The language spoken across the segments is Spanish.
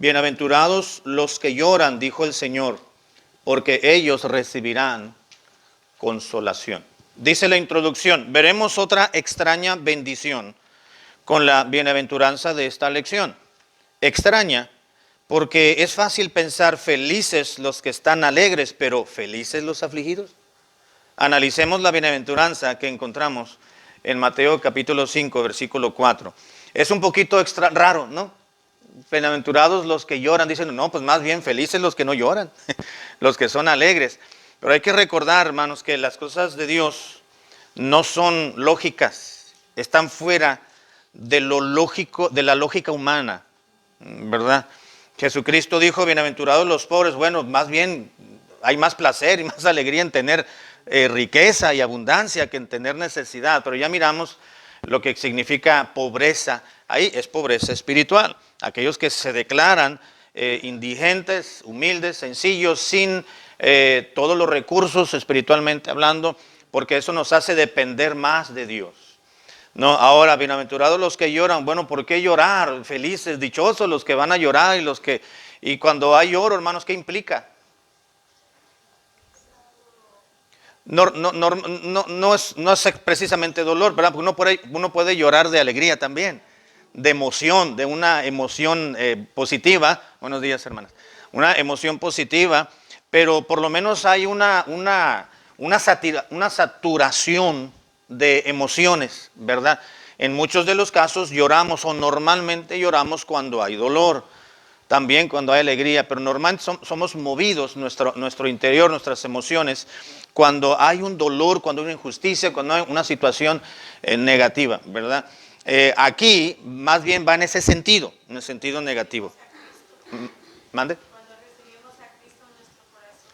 Bienaventurados los que lloran, dijo el Señor, porque ellos recibirán consolación. Dice la introducción, veremos otra extraña bendición con la bienaventuranza de esta lección. Extraña, porque es fácil pensar felices los que están alegres, pero ¿felices los afligidos? Analicemos la bienaventuranza que encontramos en Mateo capítulo 5, versículo 4. Es un poquito raro, ¿no? Bienaventurados los que lloran, dicen, no, pues más bien felices los que no lloran, los que son alegres. Pero hay que recordar, hermanos, que las cosas de Dios no son lógicas, están fuera de lo lógico, de la lógica humana, ¿verdad? Jesucristo dijo, bienaventurados los pobres. Bueno, más bien hay más placer y más alegría en tener riqueza y abundancia que en tener necesidad. Pero ya miramos lo que significa pobreza. Ahí es pobreza espiritual. Aquellos que se declaran indigentes, humildes, sencillos, sin todos los recursos espiritualmente hablando, porque eso nos hace depender más de Dios. No, ahora, bienaventurados los que lloran. Bueno, ¿por qué llorar? Felices, dichosos los que van a llorar y cuando hay lloro, hermanos, ¿qué implica? No es precisamente dolor, ¿verdad? Porque uno puede llorar de alegría también, de emoción, de una emoción positiva. Buenos días, hermanas. Una emoción positiva, pero por lo menos hay una saturación de emociones, ¿verdad? En muchos de los casos lloramos o normalmente lloramos cuando hay dolor, también cuando hay alegría, pero normalmente somos movidos, nuestro interior, nuestras emociones, cuando hay un dolor, cuando hay una injusticia, cuando hay una situación negativa, ¿verdad? Aquí más bien va en ese sentido negativo. ¿Mande? Cuando recibimos a Cristo en nuestro corazón,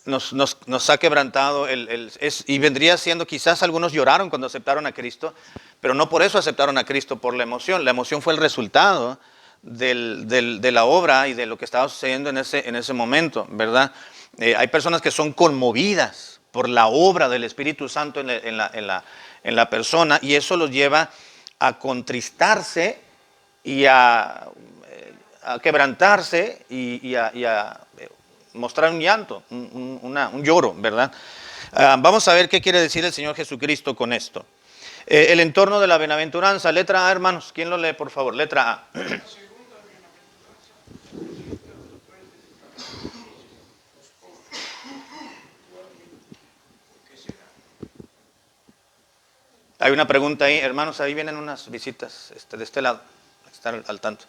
Nos ha quebrantado y vendría siendo, quizás algunos lloraron cuando aceptaron a Cristo, pero no por eso aceptaron a Cristo, por la emoción. La emoción fue el resultado de la obra y de lo que estaba sucediendo en ese momento, ¿verdad? Hay personas que son conmovidas por la obra del Espíritu Santo en la persona, y eso los lleva a contristarse y a quebrantarse y a mostrar un llanto, un lloro, ¿verdad? Vamos a ver qué quiere decir el Señor Jesucristo con esto. El entorno de la bienaventuranza, letra A, hermanos. ¿Quién lo lee, por favor? Letra A. Hay una pregunta ahí, hermanos, ahí vienen unas visitas de este lado, estar al tanto.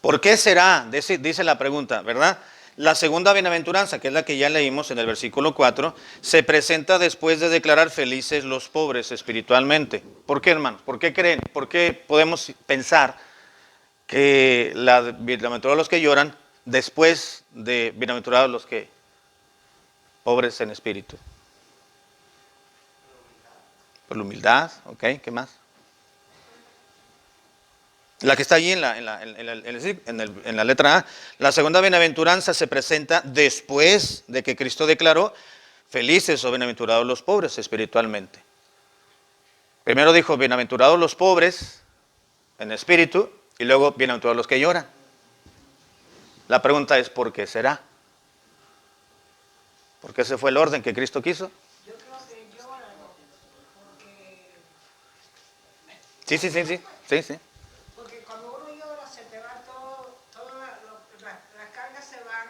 ¿Por qué será? Dice la pregunta, ¿verdad? La segunda bienaventuranza, que es la que ya leímos en el versículo 4, se presenta después de declarar felices los pobres espiritualmente. ¿Por qué, hermanos? ¿Por qué creen? ¿Por qué podemos pensar que bienaventurados los que lloran después de bienaventurados los que pobres en espíritu? Por la humildad, ¿ok? ¿Qué más? La que está allí en la letra A. La segunda bienaventuranza se presenta después de que Cristo declaró felices o bienaventurados los pobres espiritualmente. Primero dijo bienaventurados los pobres en espíritu y luego bienaventurados los que lloran. La pregunta es ¿por qué será? ¿Por qué ese fue el orden que Cristo quiso? yo creo que lloran porque... Sí. Porque cuando uno llora se te va las cargas se van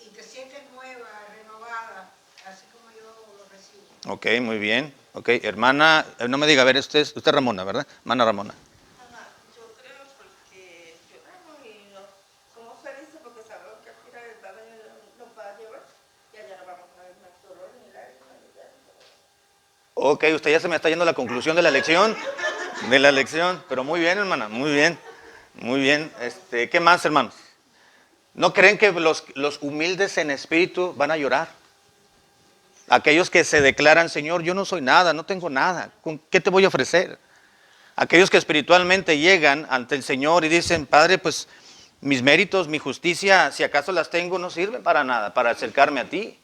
y te sientes nueva, renovada, así como yo lo recibo. Ok, muy bien. Ok, hermana, no me diga, a ver, usted es Ramona, ¿verdad? Hermana Ramona. Yo creo porque lloramos y somos felices porque sabemos que aquí la verdad nos va a llevar y allá no vamos a ver más dolor ni lágrimas ni llanto. Ok, usted ya se me está yendo a la conclusión de la lección, pero muy bien, hermana, muy bien. ¿Qué más, hermanos? ¿No creen que los humildes en espíritu van a llorar? Aquellos que se declaran, Señor, yo no soy nada, no tengo nada, ¿con qué te voy a ofrecer? Aquellos que espiritualmente llegan ante el Señor y dicen, Padre, pues mis méritos, mi justicia, si acaso las tengo, no sirven para nada, para acercarme a ti,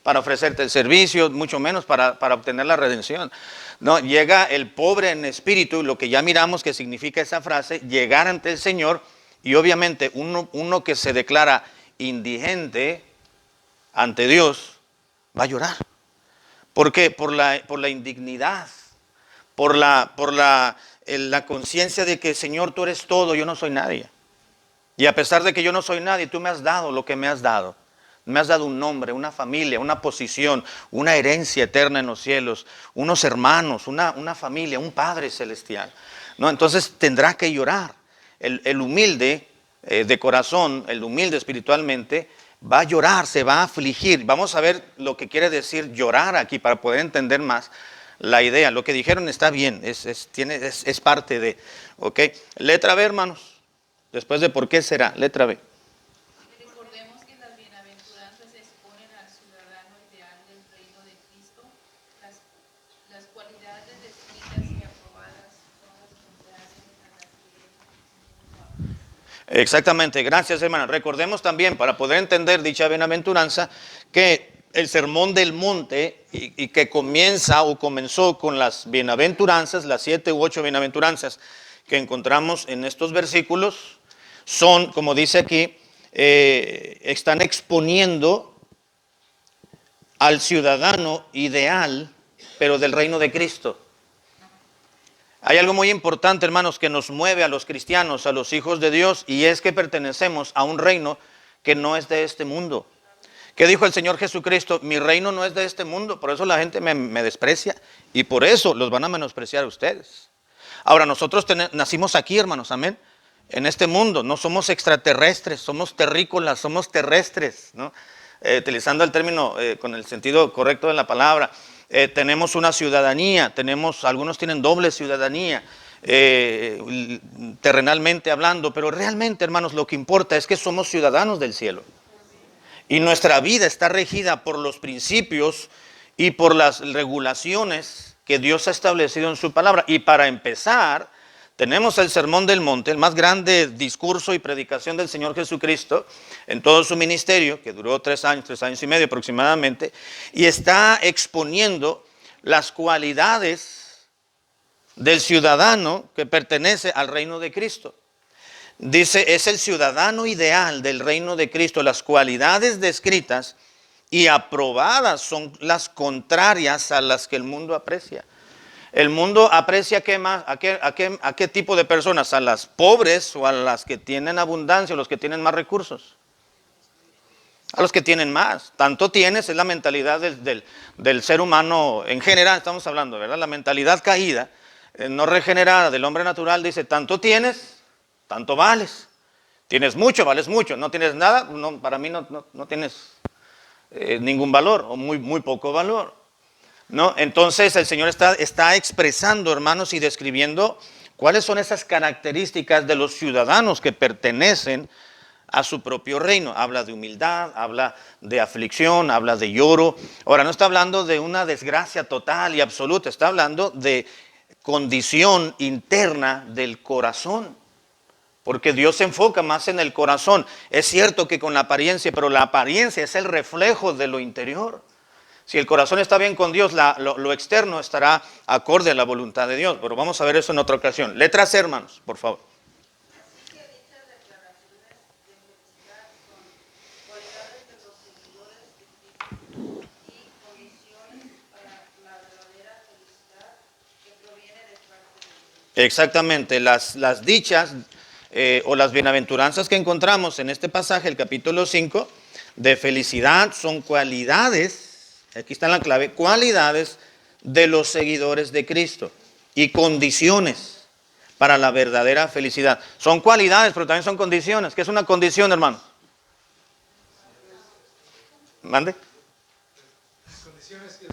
para ofrecerte el servicio, mucho menos para obtener la redención. No, llega el pobre en espíritu, lo que ya miramos que significa esa frase, llegar ante el Señor, y obviamente uno que se declara indigente ante Dios va a llorar. ¿Por qué? Por la indignidad, la conciencia de que, Señor, tú eres todo, yo no soy nadie. Y a pesar de que yo no soy nadie, tú me has dado lo que me has dado. Me has dado un nombre, una familia, una posición, una herencia eterna en los cielos, unos hermanos, una familia, un Padre celestial. ¿No? Entonces tendrá que llorar. El humilde de corazón, el humilde espiritualmente, va a llorar, se va a afligir. Vamos a ver lo que quiere decir llorar aquí para poder entender más la idea. Lo que dijeron está bien, es parte de. ¿Ok? Letra B, hermanos. Después de por qué será, letra B. Recordemos que las bienaventuranzas exponen al ciudadano ideal del reino de Cristo. Las cualidades descritas y aprobadas son las contrarias a las que él no. Exactamente, gracias hermana. Recordemos también, para poder entender dicha bienaventuranza, que el sermón del monte y que comienza o comenzó con las bienaventuranzas, las 7 u 8 bienaventuranzas que encontramos en estos versículos, son, como dice aquí, están exponiendo al ciudadano ideal, pero del reino de Cristo. Hay algo muy importante, hermanos, que nos mueve a los cristianos, a los hijos de Dios, y es que pertenecemos a un reino que no es de este mundo. ¿Qué dijo el Señor Jesucristo? Mi reino no es de este mundo, por eso la gente me desprecia y por eso los van a menospreciar a ustedes. Ahora, nosotros nacimos aquí, hermanos, amén, en este mundo, no somos extraterrestres, somos terrícolas, somos terrestres, ¿no? Utilizando el término con el sentido correcto de la palabra. Tenemos una ciudadanía, algunos tienen doble ciudadanía, terrenalmente hablando, pero realmente, hermanos, lo que importa es que somos ciudadanos del cielo. Y nuestra vida está regida por los principios y por las regulaciones que Dios ha establecido en su palabra. Y para empezar, tenemos el Sermón del Monte, el más grande discurso y predicación del Señor Jesucristo en todo su ministerio, que duró 3 años y medio aproximadamente, y está exponiendo las cualidades del ciudadano que pertenece al reino de Cristo. Dice, es el ciudadano ideal del reino de Cristo. Las cualidades descritas y aprobadas son las contrarias a las que el mundo aprecia. El mundo aprecia ¿a qué tipo de personas? ¿A las pobres o a las que tienen abundancia, o los que tienen más recursos? A los que tienen más. Tanto tienes, es la mentalidad del ser humano en general, estamos hablando, ¿verdad? La mentalidad caída, no regenerada del hombre natural, dice, tanto tienes, tanto vales. Tienes mucho, vales mucho. No tienes nada, no, para mí no tienes ningún valor o muy poco valor. ¿No? Entonces el Señor está expresando, hermanos, y describiendo cuáles son esas características de los ciudadanos que pertenecen a su propio reino. Habla de humildad, habla de aflicción, habla de lloro. Ahora, no está hablando de una desgracia total y absoluta, está hablando de condición interna del corazón. Porque Dios se enfoca más en el corazón. Es cierto que con la apariencia, pero la apariencia es el reflejo de lo interior. Si el corazón está bien con Dios, lo externo estará acorde a la voluntad de Dios. Pero vamos a ver eso en otra ocasión. Letra C, hermanos, por favor. Así que dichas declaraciones de felicidad son cualidades de los seguidores de Cristo y condiciones para la verdadera felicidad que proviene de parte de Dios. Exactamente, las dichas o las bienaventuranzas que encontramos en este pasaje, el capítulo 5, de felicidad son cualidades. Aquí está la clave, cualidades de los seguidores de Cristo y condiciones para la verdadera felicidad. Son cualidades, pero también son condiciones. ¿Qué es una condición, hermano? ¿Mande? Las condiciones que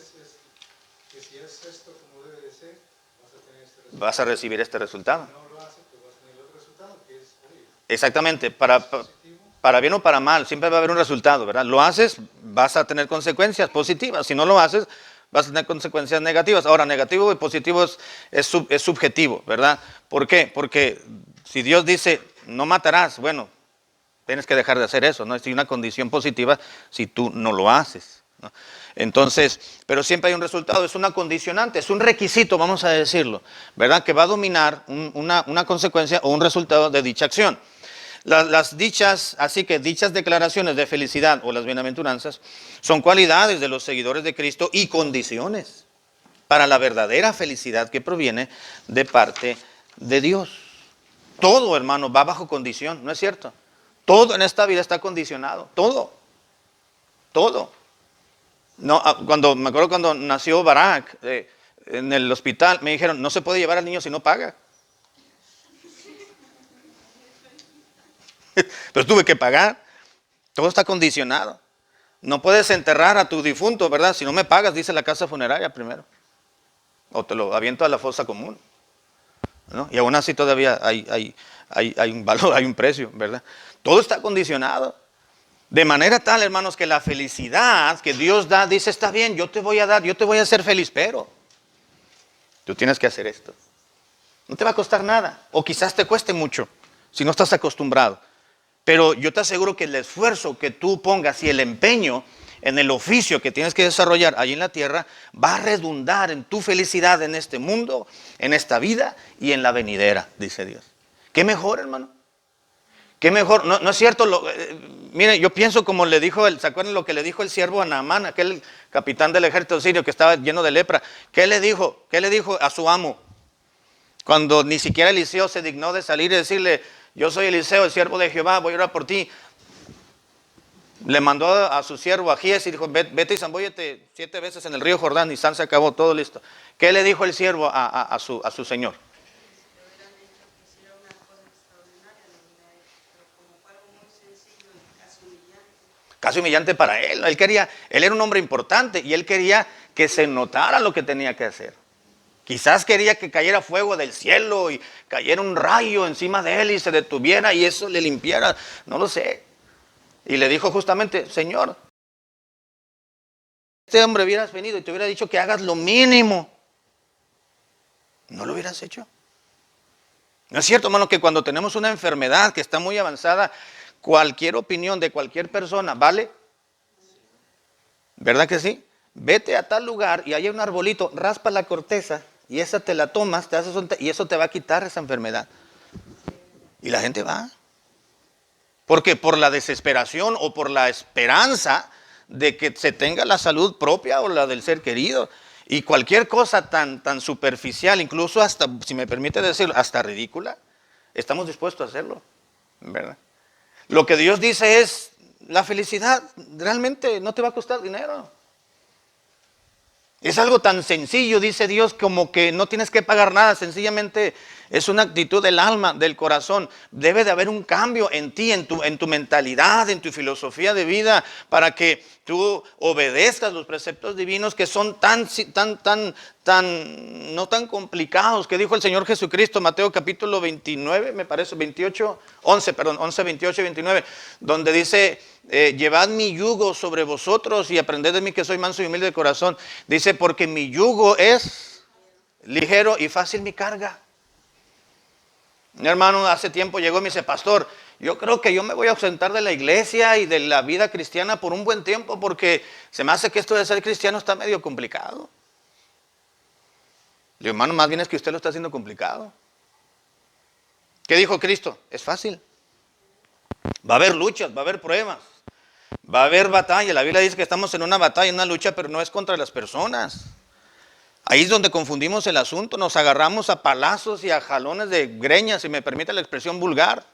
si es esto como debe de ser, vas a tener este resultado. Vas a recibir este resultado. Si no lo haces, pues vas a tener el otro resultado, que es oye, Exactamente, para bien o para mal, siempre va a haber un resultado, ¿verdad? Lo haces, vas a tener consecuencias positivas. Si no lo haces, vas a tener consecuencias negativas. Ahora, negativo y positivo es subjetivo, ¿verdad? ¿Por qué? Porque si Dios dice, no matarás, bueno, tienes que dejar de hacer eso, ¿no? Es una condición positiva si tú no lo haces, ¿no? Entonces, pero siempre hay un resultado, es una condicionante, es un requisito, vamos a decirlo, ¿verdad? Que va a dominar una consecuencia o un resultado de dicha acción. Las dichas, así que dichas declaraciones de felicidad o las bienaventuranzas son cualidades de los seguidores de Cristo y condiciones para la verdadera felicidad que proviene de parte de Dios. Todo, hermano, va bajo condición, ¿no es cierto? Todo en esta vida está condicionado, todo. No, me acuerdo cuando nació Barak en el hospital, me dijeron, no se puede llevar al niño si no paga. Pero tuve que pagar. Todo está condicionado. No puedes enterrar a tu difunto, ¿verdad? Si no me pagas, dice la casa funeraria primero. O te lo aviento a la fosa común, ¿no? Y aún así todavía hay un valor, hay un precio, ¿verdad? Todo está condicionado. De manera tal, hermanos, que la felicidad que Dios da, dice, está bien, yo te voy a dar, yo te voy a hacer feliz, pero tú tienes que hacer esto. No te va a costar nada, o quizás te cueste mucho, si no estás acostumbrado. Pero yo te aseguro que el esfuerzo que tú pongas y el empeño en el oficio que tienes que desarrollar allí en la tierra va a redundar en tu felicidad en este mundo, en esta vida y en la venidera, dice Dios. ¿Qué mejor, hermano? ¿Qué mejor? No es cierto. Mire, yo pienso como le dijo, ¿se acuerdan lo que le dijo el siervo a Naamán, aquel capitán del ejército sirio que estaba lleno de lepra? ¿Qué le dijo? ¿Qué le dijo a su amo? Cuando ni siquiera Eliseo se dignó de salir y decirle, yo soy Eliseo, el siervo de Jehová, voy a orar por ti. Le mandó a su siervo Agías y dijo, vete y zambóllete 7 veces en el río Jordán, y San se acabó, todo listo. ¿Qué le dijo el siervo a su señor? Casi humillante para él. Él era un hombre importante y él quería que se notara lo que tenía que hacer. Quizás quería que cayera fuego del cielo y cayera un rayo encima de él y se detuviera y eso le limpiara, no lo sé. Y le dijo justamente, Señor, este hombre hubieras venido y te hubiera dicho que hagas lo mínimo, ¿no lo hubieras hecho? ¿No es cierto, hermano, que cuando tenemos una enfermedad que está muy avanzada, cualquier opinión de cualquier persona vale? ¿Verdad que sí? Vete a tal lugar y hay un arbolito, raspa la corteza y esa te la tomas, te haces y eso te va a quitar esa enfermedad. Y la gente va. Porque por la desesperación o por la esperanza de que se tenga la salud propia o la del ser querido. Y cualquier cosa tan superficial, incluso hasta, si me permite decirlo, hasta ridícula, estamos dispuestos a hacerlo, ¿verdad? Lo que Dios dice es, la felicidad realmente no te va a costar dinero. Es algo tan sencillo, dice Dios, como que no tienes que pagar nada, sencillamente es una actitud del alma, del corazón. Debe de haber un cambio en ti, en tu mentalidad, en tu filosofía de vida, para que tú obedezcas los preceptos divinos que son no tan complicados, que dijo el Señor Jesucristo, Mateo capítulo 29, me parece, 11, 28 y 29, donde dice, llevad mi yugo sobre vosotros y aprended de mí que soy manso y humilde de corazón. Dice, porque mi yugo es ligero y fácil mi carga. Mi hermano hace tiempo llegó y me dice, pastor, yo creo que yo me voy a ausentar de la iglesia y de la vida cristiana por un buen tiempo porque se me hace que esto de ser cristiano está medio complicado. Le digo, hermano, más bien es que usted lo está haciendo complicado. ¿Qué dijo Cristo? Es fácil. Va a haber luchas, va a haber pruebas, va a haber batalla. La Biblia dice que estamos en una batalla, en una lucha, pero no es contra las personas. Ahí es donde confundimos el asunto, nos agarramos a palazos y a jalones de greñas, si me permite la expresión vulgar,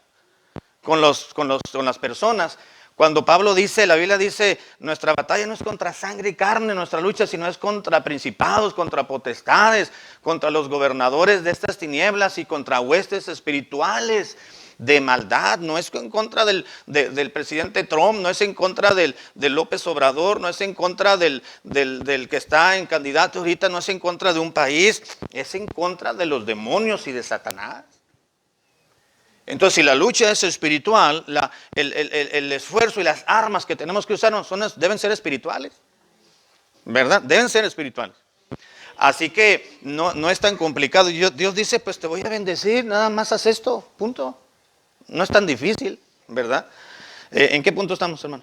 con las personas. Cuando Pablo dice, la Biblia dice, nuestra batalla no es contra sangre y carne, nuestra lucha, sino es contra principados, contra potestades, contra los gobernadores de estas tinieblas y contra huestes espirituales de maldad. No es en contra del presidente Trump, no es en contra del López Obrador, no es en contra del que está en candidato ahorita, no es en contra de un país, es en contra de los demonios y de Satanás. Entonces, si la lucha es espiritual, el esfuerzo y las armas que tenemos que usar deben ser espirituales, ¿verdad? Deben ser espirituales. Así que no es tan complicado. Dios dice, pues te voy a bendecir, nada más haz esto, punto. No es tan difícil, ¿verdad? ¿En qué punto estamos, hermano?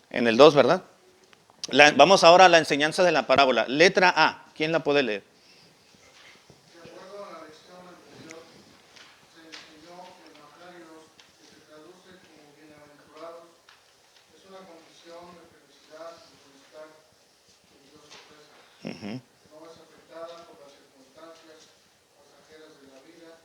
En el 2, ¿verdad? Vamos ahora a la enseñanza de la parábola. Letra A. ¿Quién la puede leer? De acuerdo a la lección anterior, se enseñó que Macarios, que se traduce como bienaventurados, es una condición de felicidad y bienestar que Dios ofrece. No es afectada por las circunstancias pasajeras de la vida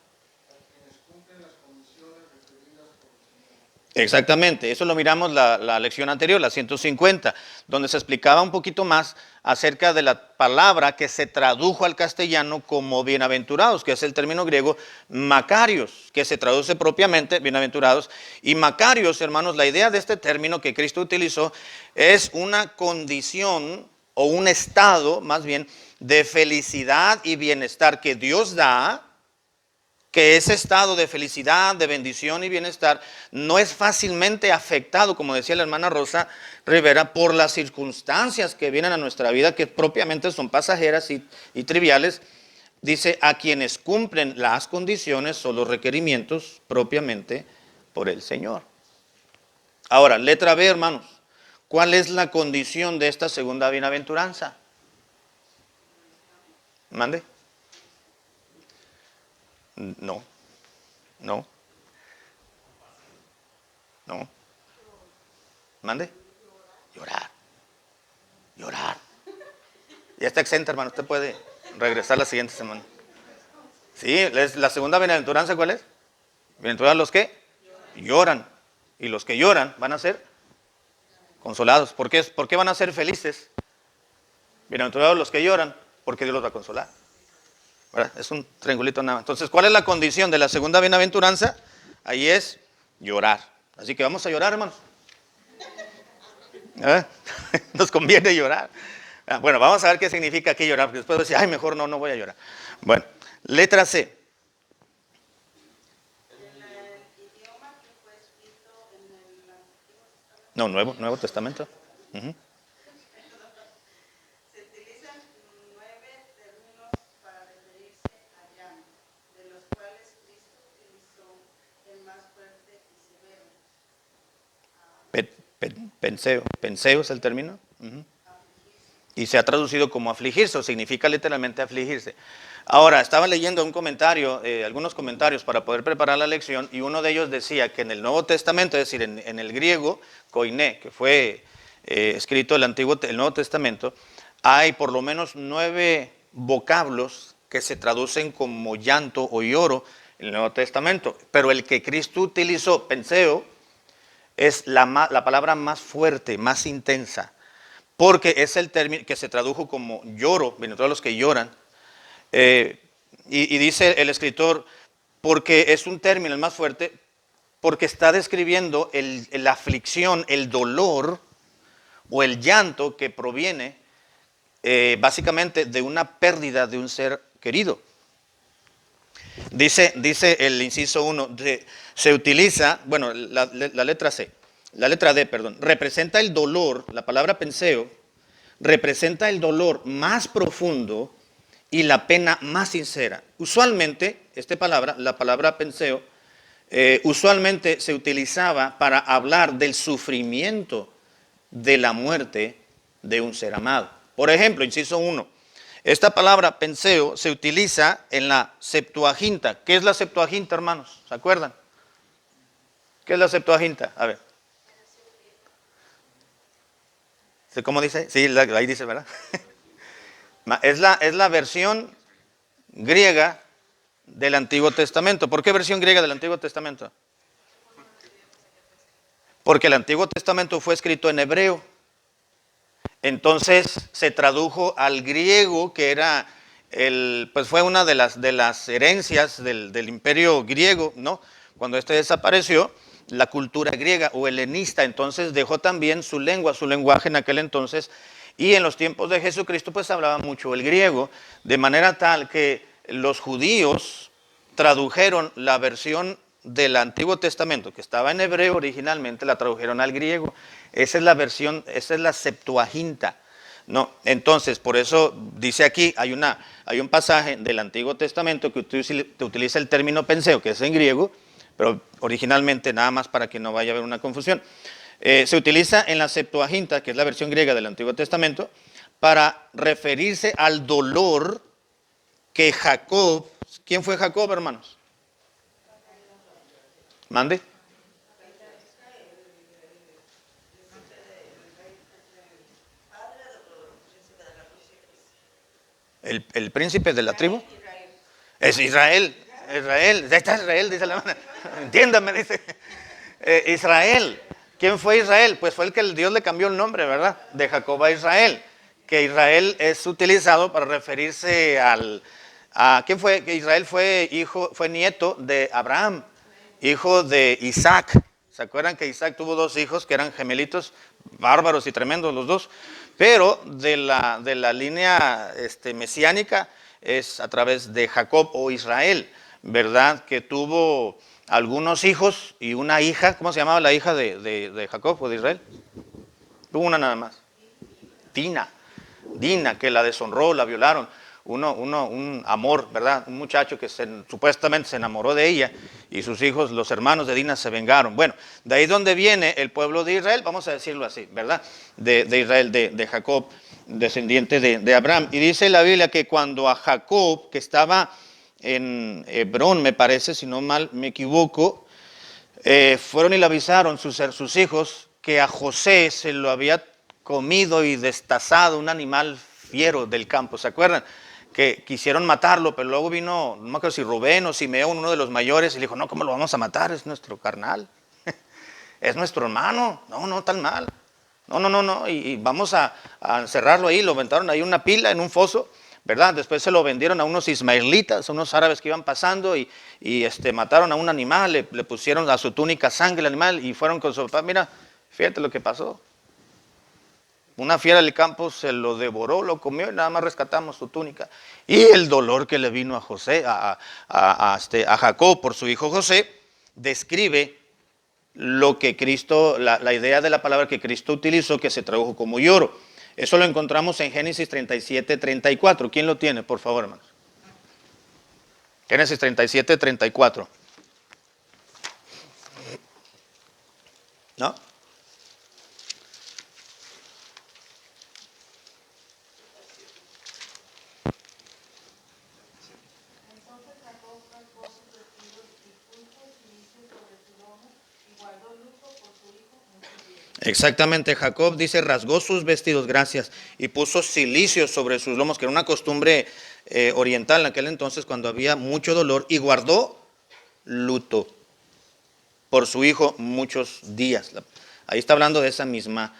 a quienes cumplen las condiciones referidas por el Señor. Exactamente, eso lo miramos la lección anterior, la 150, donde se explicaba un poquito más acerca de la palabra que se tradujo al castellano como bienaventurados, que es el término griego Macarios, que se traduce propiamente bienaventurados. Y Macarios, hermanos, la idea de este término que Cristo utilizó es una condición o un estado, más bien, de felicidad y bienestar que Dios da, que ese estado de felicidad, de bendición y bienestar no es fácilmente afectado, como decía la hermana Rosa Rivera, por las circunstancias que vienen a nuestra vida, que propiamente son pasajeras y triviales. Dice, a quienes cumplen las condiciones o los requerimientos propiamente por el Señor. Ahora, letra B, hermanos. ¿Cuál es la condición de esta segunda bienaventuranza? ¿Mande? No, no, no. ¿Mande? Llorar, llorar. Ya está exenta, hermano, usted puede regresar la siguiente semana. Sí, la segunda bienaventuranza, ¿cuál es? Bienaventurados los que lloran. Y los que lloran van a ser consolados. ¿Por qué van a ser felices? Bienaventurados los que lloran, porque Dios los va a consolar. ¿Verdad? Es un triangulito nada más. Entonces, ¿cuál es la condición de la segunda bienaventuranza? Ahí es llorar. Así que vamos a llorar, hermanos. Nos conviene llorar. Bueno, vamos a ver qué significa aquí llorar, porque después decir, ay, mejor no voy a llorar. Bueno, letra C. En el idioma que fue escrito en el Antiguo Testamento. No, Nuevo Testamento. Uh-huh. Se utilizan 9 términos para referirse a llanto, de los cuales Cristo utilizó el más fuerte y severo. Penseo es el término. Uh-huh. Y se ha traducido como afligirse, o significa literalmente afligirse. Ahora, estaba leyendo un comentario, algunos comentarios para poder preparar la lección, y uno de ellos decía que en el Nuevo Testamento, es decir, en el griego, koiné, que fue escrito el Nuevo Testamento, hay por lo menos 9 vocablos que se traducen como llanto o lloro en el Nuevo Testamento. Pero el que Cristo utilizó, penseo, es la palabra más fuerte, más intensa, porque es el término que se tradujo como lloro, todos los que lloran. Y dice el escritor, porque es un término el más fuerte, porque está describiendo la aflicción, el dolor o el llanto que proviene básicamente de una pérdida de un ser querido. Dice el inciso 1, se utiliza, bueno, la letra C, la letra D, perdón, representa el dolor, la palabra penseo, representa el dolor más profundo y la pena más sincera. Usualmente, la palabra penseo, usualmente se utilizaba para hablar del sufrimiento de la muerte de un ser amado. Por ejemplo, inciso 1, esta palabra penseo se utiliza en la Septuaginta. ¿Qué es la Septuaginta, hermanos? ¿Se acuerdan? ¿Qué es la Septuaginta? A ver. ¿Cómo dice? Sí, ahí dice, ¿verdad? Es la versión griega del Antiguo Testamento. ¿Por qué versión griega del Antiguo Testamento? Porque el Antiguo Testamento fue escrito en hebreo. Entonces se tradujo al griego, que era pues fue una de las herencias del imperio griego, ¿no? Cuando este desapareció, la cultura griega o helenista, entonces dejó también su lengua, su lenguaje en aquel entonces, y en los tiempos de Jesucristo pues hablaba mucho el griego, de manera tal que los judíos tradujeron la versión del Antiguo Testamento, que estaba en hebreo originalmente, la tradujeron al griego. Esa es la versión, esa es la Septuaginta. No, entonces, por eso dice aquí, hay un pasaje del Antiguo Testamento que utiliza el término penseo, que es en griego, pero originalmente, nada más para que no vaya a haber una confusión, Se utiliza en la Septuaginta, que es la versión griega del Antiguo Testamento, para referirse al dolor que Jacob, ¿quién fue Jacob, hermanos? Mande. El príncipe de la tribu. Es Israel. Israel. Ya está Israel, dice la hermana. Entiéndame, dice. Israel. ¿Quién fue Israel? Pues fue el que Dios le cambió el nombre, ¿verdad? De Jacob a Israel. Que Israel es utilizado para referirse a ¿quién fue? Que Israel fue nieto de Abraham, hijo de Isaac. ¿Se acuerdan que Isaac tuvo 2 hijos que eran gemelitos, bárbaros y tremendos los dos? Pero de la línea mesiánica es a través de Jacob o Israel, ¿verdad? Que tuvo algunos hijos y una hija. ¿Cómo se llamaba la hija de Jacob o de Israel? Tuvo una nada más. Dina, que la deshonró, la violaron. Un amor, ¿verdad? Un muchacho que supuestamente se enamoró de ella y sus hijos, los hermanos de Dina, se vengaron. Bueno, de ahí donde viene el pueblo de Israel, vamos a decirlo así, ¿verdad? De Israel, de Jacob, descendiente de Abraham. Y dice la Biblia que cuando a Jacob, que estaba en Hebrón, me parece, si no mal me equivoco, fueron y le avisaron sus hijos que a José se lo había comido y destazado un animal fiero del campo, ¿se acuerdan? Que quisieron matarlo, pero luego vino, no me acuerdo si Rubén o Simeón, uno de los mayores, y le dijo, no, ¿cómo lo vamos a matar? Es nuestro carnal, es nuestro hermano, no, tan mal, no, y vamos a encerrarlo ahí. Lo aventaron ahí en una pila, en un foso, ¿verdad? Después se lo vendieron a unos ismaelitas, a unos árabes que iban pasando, y mataron a un animal, le pusieron a su túnica sangre al animal, y fueron con su papá. Mira, fíjate lo que pasó. Una fiera del campo se lo devoró, lo comió y nada más rescatamos su túnica. Y el dolor que le vino a José, a Jacob por su hijo José, describe lo que Cristo, la idea de la palabra que Cristo utilizó, que se tradujo como lloro. Eso lo encontramos en Génesis 37, 34. ¿Quién lo tiene, por favor, hermanos? Génesis 37, 34. ¿No? Exactamente, Jacob dice, rasgó sus vestidos, gracias, y puso cilicio sobre sus lomos, que era una costumbre oriental en aquel entonces cuando había mucho dolor, y guardó luto por su hijo muchos días. Ahí está hablando de esa misma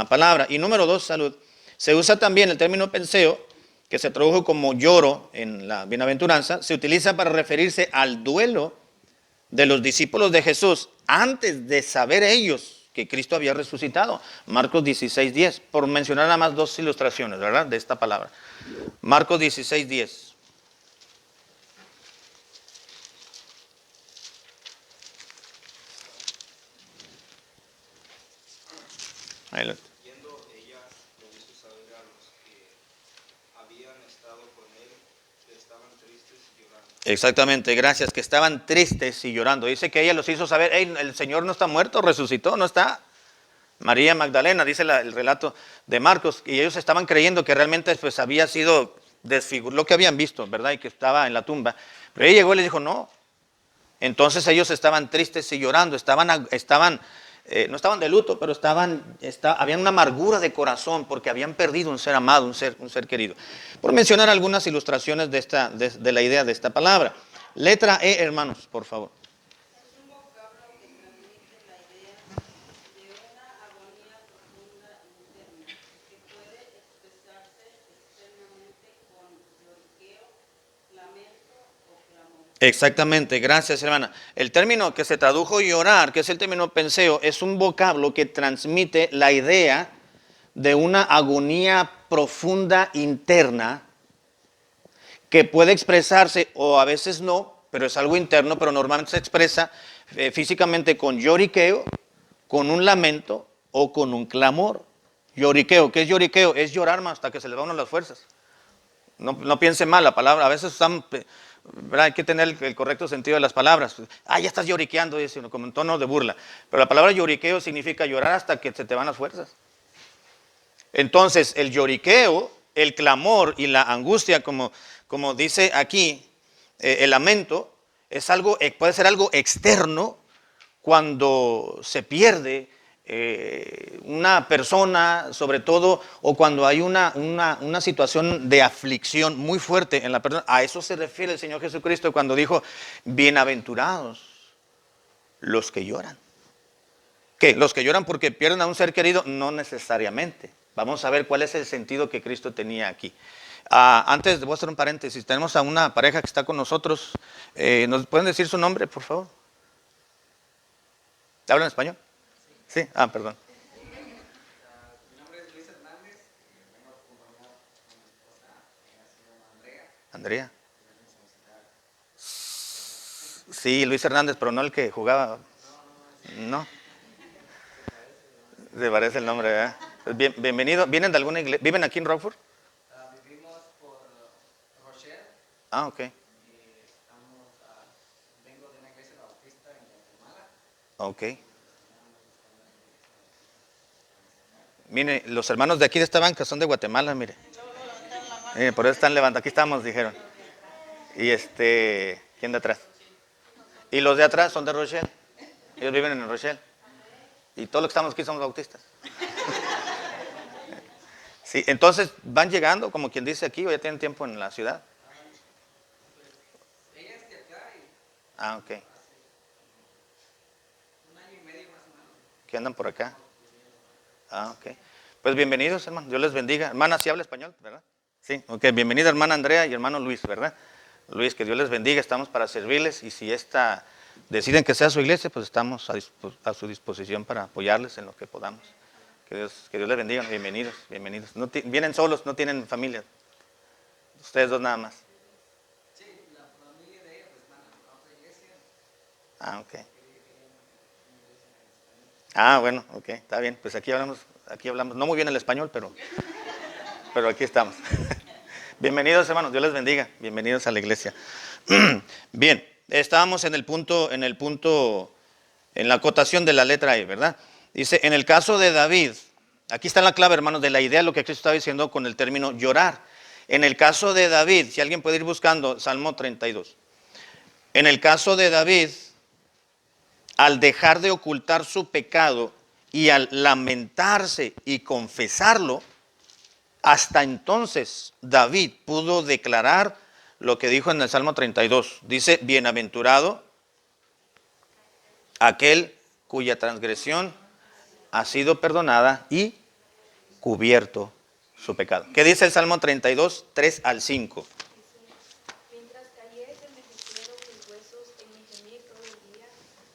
palabra. Y número 2, salud. Se usa también el término penseo, que se tradujo como lloro en la bienaventuranza, se utiliza para referirse al duelo de los discípulos de Jesús antes de saber ellos que Cristo había resucitado. Marcos 16:10, por mencionar nada más 2 ilustraciones, ¿verdad? De esta palabra. Marcos 16:10. Yendo ella lo hizo saber a los que habían estado con él que estaban tristes y llorando. Exactamente, gracias, que estaban tristes y llorando. Dice que ella los hizo saber, hey, el Señor no está muerto, resucitó, no está. María Magdalena, dice el relato de Marcos, y ellos estaban creyendo que realmente pues había sido desfigurado, lo que habían visto, ¿verdad? Y que estaba en la tumba. Pero ella llegó y les dijo, no. Entonces ellos estaban tristes y llorando, no estaban de luto, pero habían una amargura de corazón porque habían perdido un ser amado, un ser querido. Por mencionar algunas ilustraciones de la idea de esta palabra. Letra E, hermanos, por favor. Es un vocablo que transmite la idea de una agonía profunda interna que puede expresarse externamente con lloriqueo, lamento o clamor. Exactamente, gracias, hermana. El término que se tradujo llorar, que es el término penseo, es un vocablo que transmite la idea de una agonía profunda interna que puede expresarse, o a veces no, pero es algo interno, pero normalmente se expresa físicamente con lloriqueo, con un lamento o con un clamor. Lloriqueo, ¿qué es lloriqueo? Es llorar más hasta que se le va a uno las fuerzas. No piense mal la palabra, a veces ¿verdad? Hay que tener el correcto sentido de las palabras. Ah, ya estás lloriqueando, dice uno, como en tono de burla. Pero la palabra lloriqueo significa llorar hasta que se te van las fuerzas. Entonces, el lloriqueo, el clamor y la angustia, como dice aquí, el lamento, es algo, puede ser algo externo cuando se pierde una persona, sobre todo, o cuando hay una situación de aflicción muy fuerte en la persona. A eso se refiere el Señor Jesucristo cuando dijo, bienaventurados los que lloran. ¿Qué? ¿Los que lloran porque pierden a un ser querido? No necesariamente. Vamos a ver cuál es el sentido que Cristo tenía aquí. Antes, voy a hacer un paréntesis. Tenemos a una pareja que está con nosotros. ¿Nos pueden decir su nombre, por favor? ¿Hablan español? Sí. Perdón. Mi nombre es Luis Hernández, vengo acompañado con mi esposa, ella se llama Andrea. Andrea. Sí, Luis Hernández, pero no el que jugaba. No. Se parece el nombre, ¿verdad? Bienvenido. ¿Vienen de alguna iglesia? ¿Viven aquí en Rockford? Vivimos por Rochelle Ok. y vengo de una iglesia bautista en Guatemala. Ok. Mire, los hermanos de aquí de esta banca son de Guatemala, mire. Por eso están levantando. Aquí estamos, dijeron. Y ¿quién de atrás? Y los de atrás son de Rochelle. Ellos viven en Rochelle. Y todos los que estamos aquí somos bautistas. Sí, entonces van llegando, como quien dice aquí, o ya tienen tiempo en la ciudad. Ella es de acá y Ok. un año y medio más o menos. ¿Qué andan por acá? Ok. Pues bienvenidos, hermano. Dios les bendiga. Hermana, ¿sí habla español, verdad? Sí, ok. Bienvenida, hermana Andrea y hermano Luis, ¿verdad? Luis, que Dios les bendiga. Estamos para servirles y si deciden que sea su iglesia, pues estamos a su disposición para apoyarles en lo que podamos. Que Dios les bendiga. Bienvenidos, bienvenidos. Vienen solos, no tienen familia. Ustedes dos nada más. Sí, la familia de ella pues van a otra iglesia. Ok. Bueno, ok, está bien. Pues aquí hablamos, no muy bien el español, pero aquí estamos. Bienvenidos, hermanos, Dios les bendiga. Bienvenidos a la iglesia. Bien, estábamos en la acotación de la letra E, ¿verdad? Dice, en el caso de David, aquí está la clave, hermanos, de la idea de lo que Cristo estaba diciendo con el término llorar. En el caso de David, si alguien puede ir buscando, Salmo 32. En el caso de David, al dejar de ocultar su pecado y al lamentarse y confesarlo, hasta entonces David pudo declarar lo que dijo en el Salmo 32. Dice, bienaventurado aquel cuya transgresión ha sido perdonada y cubierto su pecado. ¿Qué dice el Salmo 32, 3 al 5? Mientras callé, se me crecieron mis huesos en mi gemir todo el día,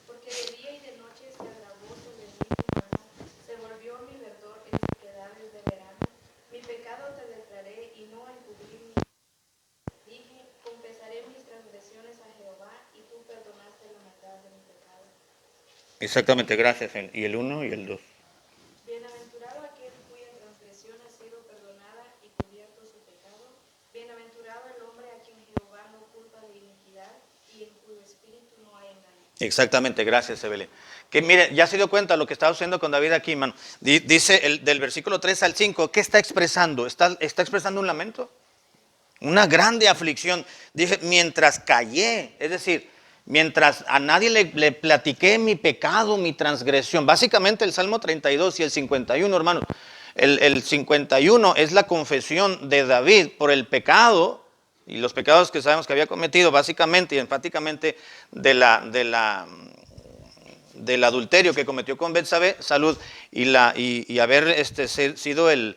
porque de día y de noche se agravó sobre mí tu mano, se volvió mi verdor en sequedades de verano. Mi pecado te declaré y no encubrí mi pecado. Dije, confesaré mis transgresiones a Jehová, y tú perdonaste la maldad de mi pecado. Exactamente, gracias. Y el 1 y el 2. Bienaventurado aquel cuya transgresión ha sido perdonada y cubierto su pecado. Bienaventurado el hombre a quien Jehová no culpa de iniquidad y en cuyo espíritu no hay engaño. Exactamente, gracias, Evelyn. Que mire, ya se dio cuenta lo que estaba haciendo con David aquí, hermano. Dice del versículo 3 al 5, ¿qué está expresando? ¿Está expresando un lamento? Una grande aflicción. Dije, mientras callé, es decir, mientras a nadie le platiqué mi pecado, mi transgresión. Básicamente el Salmo 32 y el 51, hermanos. El 51 es la confesión de David por el pecado y los pecados que sabemos que había cometido, básicamente y enfáticamente del adulterio que cometió con Betsabé, salud, y haber sido el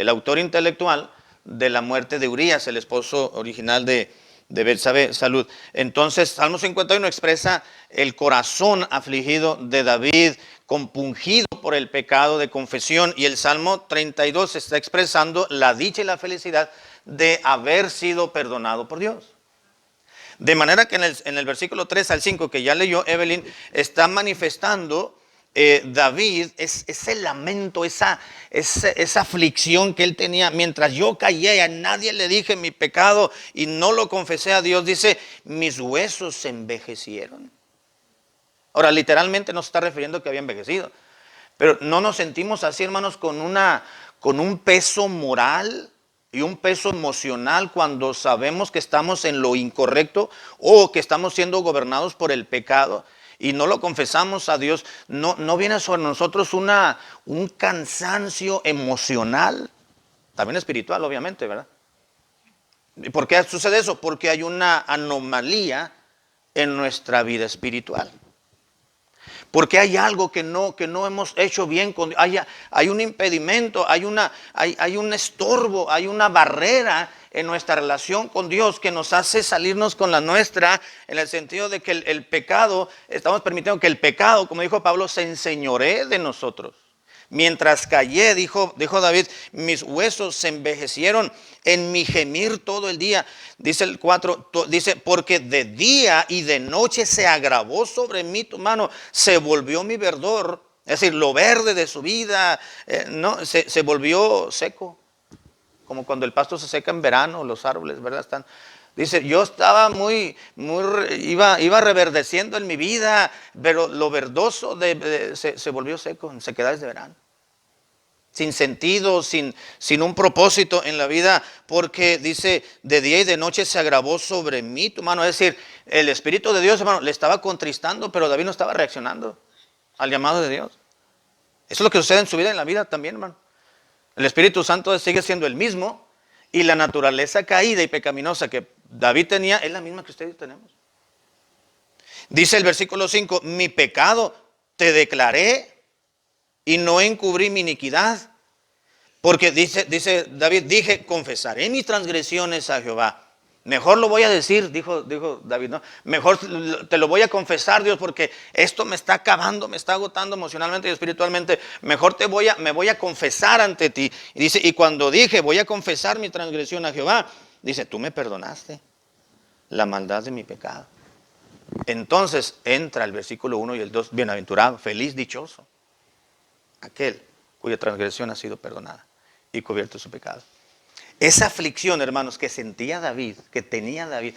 autor intelectual de la muerte de Urías, el esposo original de Betsabé, salud. Entonces, Salmo 51 expresa el corazón afligido de David, compungido por el pecado de confesión, y el Salmo 32 está expresando la dicha y la felicidad de haber sido perdonado por Dios. De manera que en el versículo 3 al 5 que ya leyó Evelyn, está manifestando David, ese lamento, esa aflicción que él tenía, mientras yo callé, a nadie le dije mi pecado y no lo confesé a Dios, dice, mis huesos se envejecieron. Ahora, literalmente no se está refiriendo a que había envejecido, pero no nos sentimos así, hermanos, con un peso moral y un peso emocional cuando sabemos que estamos en lo incorrecto o que estamos siendo gobernados por el pecado y no lo confesamos a Dios. No viene sobre nosotros un cansancio emocional, también espiritual, obviamente, ¿verdad? ¿Y por qué sucede eso? Porque hay una anomalía en nuestra vida espiritual. Porque hay algo que no hemos hecho bien, hay un impedimento, hay un estorbo, hay una barrera en nuestra relación con Dios que nos hace salirnos con la nuestra, en el sentido de que el pecado, estamos permitiendo que el pecado, como dijo Pablo, se enseñoree de nosotros. Mientras callé, dijo David, mis huesos se envejecieron en mi gemir todo el día. Dice el 4, dice, porque de día y de noche se agravó sobre mí tu mano, se volvió mi verdor, es decir, lo verde de su vida, se volvió seco. Como cuando el pasto se seca en verano, los árboles, ¿verdad? Dice, yo estaba iba reverdeciendo en mi vida, pero lo verdoso se volvió seco en sequedades de verano. Sin sentido, sin un propósito en la vida, porque dice, de día y de noche se agravó sobre mí tu mano. Es decir, el Espíritu de Dios, hermano, le estaba contristando, pero David no estaba reaccionando al llamado de Dios. Eso es lo que sucede en su vida, en la vida también, hermano. El Espíritu Santo sigue siendo el mismo y la naturaleza caída y pecaminosa que David tenía es la misma que ustedes tenemos. Dice el versículo 5, mi pecado te declaré y no encubrí mi iniquidad. Porque dice David, dije, confesaré mis transgresiones a Jehová. Mejor lo voy a decir, dijo David, ¿no? Mejor te lo voy a confesar, Dios, porque esto me está acabando, me está agotando emocionalmente y espiritualmente. Mejor me voy a confesar ante ti. Y dice, y cuando dije, voy a confesar mi transgresión a Jehová, dice, tú me perdonaste la maldad de mi pecado. Entonces entra el versículo 1 y el 2, bienaventurado, feliz, dichoso, aquel cuya transgresión ha sido perdonada y cubierto su pecado. Esa aflicción, hermanos, que sentía David, que tenía David,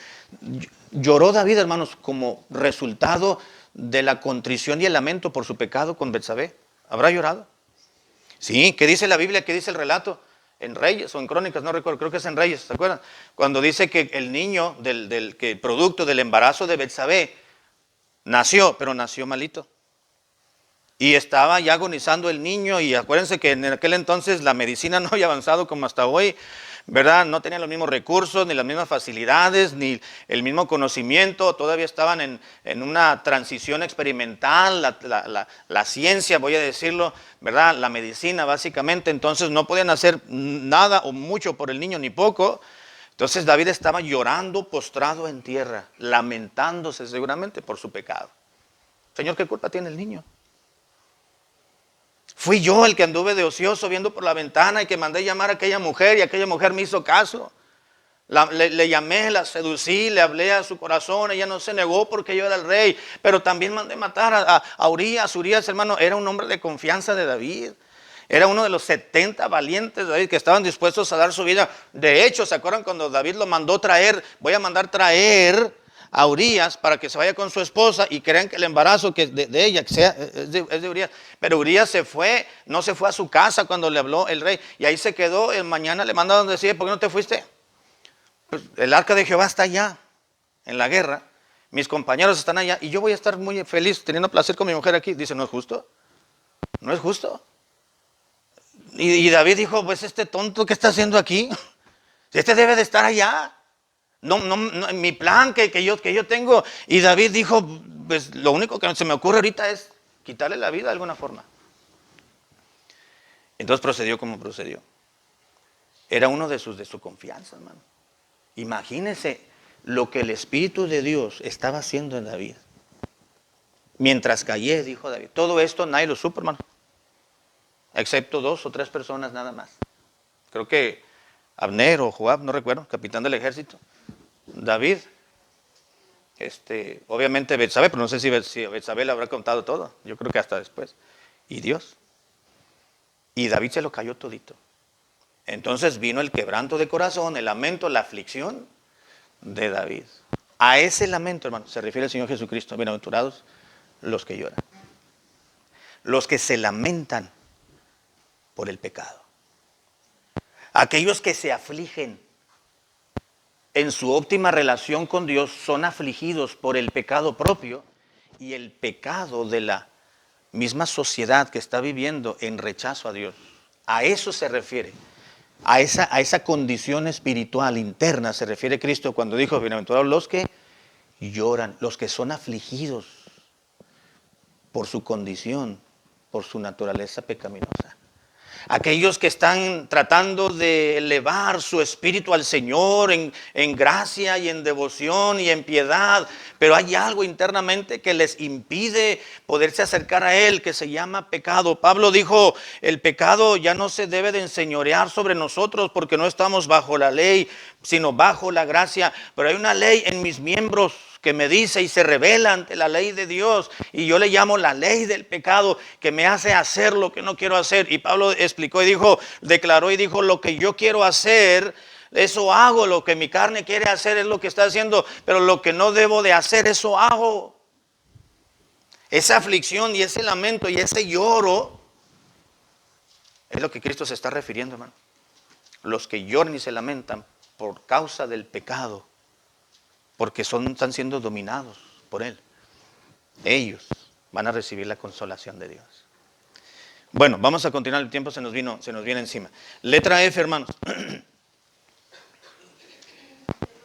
lloró David, hermanos, como resultado de la contrición y el lamento por su pecado con Betsabé. ¿Habrá llorado? Sí, ¿qué dice la Biblia? ¿Qué dice el relato? En Reyes o en Crónicas, no recuerdo, creo que es en Reyes, ¿se acuerdan? Cuando dice que el niño, que producto del embarazo de Betsabé, nació, pero nació malito. Y estaba ya agonizando el niño, y acuérdense que en aquel entonces la medicina no había avanzado como hasta hoy, ¿verdad? No tenían los mismos recursos, ni las mismas facilidades, ni el mismo conocimiento, todavía estaban en una transición experimental, la ciencia, voy a decirlo, ¿verdad? La medicina básicamente, entonces no podían hacer nada o mucho por el niño, ni poco. Entonces David estaba llorando postrado en tierra, lamentándose seguramente por su pecado. Señor, ¿qué culpa tiene el niño? Fui yo el que anduve de ocioso viendo por la ventana y que mandé llamar a aquella mujer y aquella mujer me hizo caso. Le llamé, la seducí, le hablé a su corazón, ella no se negó porque yo era el rey, pero también mandé matar a Urías. Urías, hermano, era un hombre de confianza de David. Era uno de los 70 valientes de David que estaban dispuestos a dar su vida. De hecho, ¿se acuerdan cuando David lo mandó traer? Voy a mandar traer a Urías para que se vaya con su esposa y crean que el embarazo que de ella es de Urías. Pero Urías no se fue a su casa cuando le habló el rey. Y ahí se quedó. Mañana le mandaron decir, ¿por qué no te fuiste? Pues el arca de Jehová está allá, en la guerra. Mis compañeros están allá y yo voy a estar muy feliz teniendo placer con mi mujer aquí. Dice, ¿no es justo? ¿No es justo? Y David dijo, pues este tonto, ¿qué está haciendo aquí? Este debe de estar allá. No, mi plan que yo tengo. Y David dijo, pues lo único que se me ocurre ahorita es quitarle la vida de alguna forma. Entonces procedió como procedió. Era uno de su confianza, hermano. Imagínense lo que el Espíritu de Dios estaba haciendo en David. Mientras callé, dijo David. Todo esto nadie lo supo, hermano. Excepto 2 o 3 personas nada más. Creo que Abner o Joab, no recuerdo, capitán del ejército. David, obviamente Betsabé, pero no sé si Betsabé le habrá contado todo. Yo creo que hasta después. Y Dios. Y David se lo cayó todito. Entonces vino el quebranto de corazón, el lamento, la aflicción de David. A ese lamento, hermano, se refiere el Señor Jesucristo. Bienaventurados los que lloran. Los que se lamentan por el pecado. Aquellos que se afligen en su óptima relación con Dios son afligidos por el pecado propio y el pecado de la misma sociedad que está viviendo en rechazo a Dios. A eso se refiere. A esa condición espiritual interna se refiere Cristo cuando dijo, bienaventurados los que lloran, los que son afligidos por su condición, por su naturaleza pecaminosa. Aquellos que están tratando de elevar su espíritu al Señor en gracia y en devoción y en piedad, pero hay algo internamente que les impide poderse acercar a Él, que se llama pecado. Pablo dijo, el pecado ya no se debe de enseñorear sobre nosotros porque no estamos bajo la ley, sino bajo la gracia. Pero hay una ley en mis miembros que me dice y se revela ante la ley de Dios, y yo le llamo la ley del pecado, que me hace hacer lo que no quiero hacer. Y Pablo explicó y dijo, declaró y dijo, lo que yo quiero hacer, eso hago, lo que mi carne quiere hacer es lo que está haciendo, pero lo que no debo de hacer, eso hago. Esa aflicción y ese lamento y ese lloro es lo que Cristo se está refiriendo, hermano. Los que lloran y se lamentan por causa del pecado, porque están siendo dominados por Él. Ellos van a recibir la consolación de Dios. Bueno, vamos a continuar, el tiempo se nos viene encima. Letra F, hermanos. De lo